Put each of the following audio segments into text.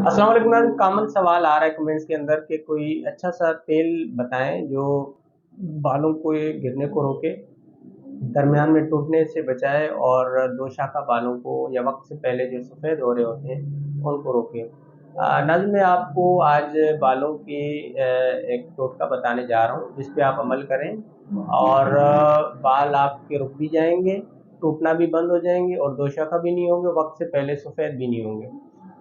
अस्सलाम वालेकुम नाज़रीन। कॉमन सवाल आ रहा है कमेंट्स के अंदर कि कोई अच्छा सा तेल बताएं जो बालों को ये गिरने को रोके, दरमियान में टूटने से बचाए और दो शाखा बालों को या वक्त से पहले जो सफ़ेद हो रहे होते हैं उनको रोके। नाज़रीन, मैं आपको आज बालों की एक टोटका बताने जा रहा हूँ जिस पे आप अमल करें और बाल आपके रुक भी जाएंगे, टूटना भी बंद हो जाएंगे और दो शाखा भी नहीं होंगे, वक्त से पहले सफ़ेद भी नहीं होंगे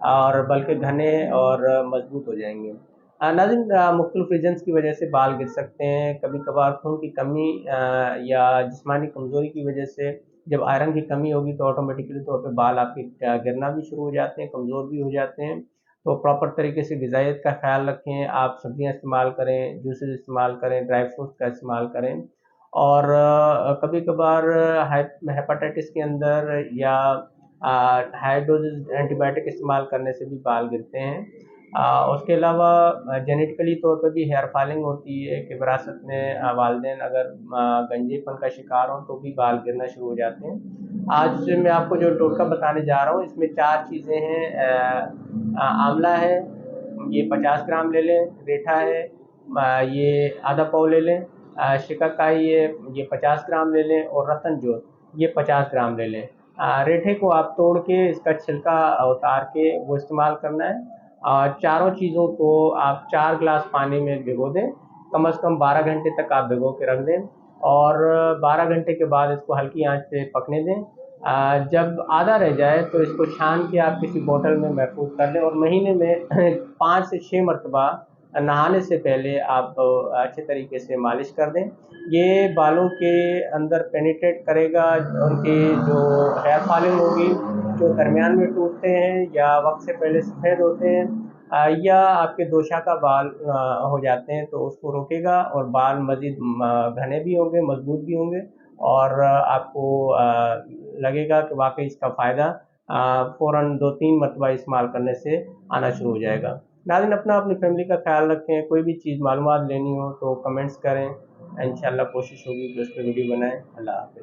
और बल्कि घने और मजबूत हो जाएंगे। नाज़रीन, मुख्तलिफ रीजन्स की वजह से बाल गिर सकते हैं। कभी कभार खून की कमी या जिस्मानी कमज़ोरी की वजह से जब आयरन की कमी होगी तो ऑटोमेटिकली तौर पे बाल आपके गिरना भी शुरू हो जाते हैं, कमज़ोर भी हो जाते हैं। तो प्रॉपर तरीके से ग़िज़ाइयत का ख़्याल रखें, आप सब्जियां इस्तेमाल करें, जूसेस इस्तेमाल करें, ड्राई फ्रूट्स का इस्तेमाल करें। और कभी कभार हेपाटाइटिस के अंदर या हाई डोजेज एंटीबायोटिक इस्तेमाल करने से भी बाल गिरते हैं। उसके अलावा जेनेटिकली तौर पर भी हेयर फॉलिंग होती है कि विरासत में वालिदैन अगर गंजेपन का शिकार हों तो भी बाल गिरना शुरू हो जाते हैं। आज मैं आपको जो टोटका बताने जा रहा हूँ इसमें चार चीज़ें हैं। आंवला है, ये 50 ग्राम ले लें। रेठा है, ये आधा पाव ले लें। शिकाकाई है, ये 50 ग्राम ले लें। और रतन जोत, ये 50 ग्राम ले लें। रेठे को आप तोड़ के इसका छिलका उतार के वो इस्तेमाल करना है। चारों चीज़ों को आप 4 गिलास पानी में भिगो दें, कम से कम 12 घंटे तक आप भिगो के रख दें और 12 घंटे के बाद इसको हल्की आंच पे पकने दें। जब आधा रह जाए तो इसको छान के आप किसी बोतल में महफूज कर लें और महीने में 5 से 6 मरतबा नहाने से पहले आप अच्छे तरीके से मालिश कर दें। ये बालों के अंदर पेनिट्रेट करेगा, उनकी जो हेयर फॉलिंग होगी, जो दरमियान में टूटते हैं या वक्त से पहले सफ़ेद होते हैं या आपके दोशा का बाल हो जाते हैं तो उसको रोकेगा और बाल मज़ीद घने भी होंगे, मजबूत भी होंगे और आपको लगेगा कि वाकई इसका फ़ायदा फ़ौरन 2-3 मरतबा इस्तेमाल करने से आना शुरू हो जाएगा। नाज़रीन, अपना अपनी फैमिली का ख्याल रखें। कोई भी चीज़ मालूमात लेनी हो तो कमेंट्स करें, इंशाल्लाह कोशिश होगी कि उस पर वीडियो बनाएं। अल्लाह हाफ़िज़।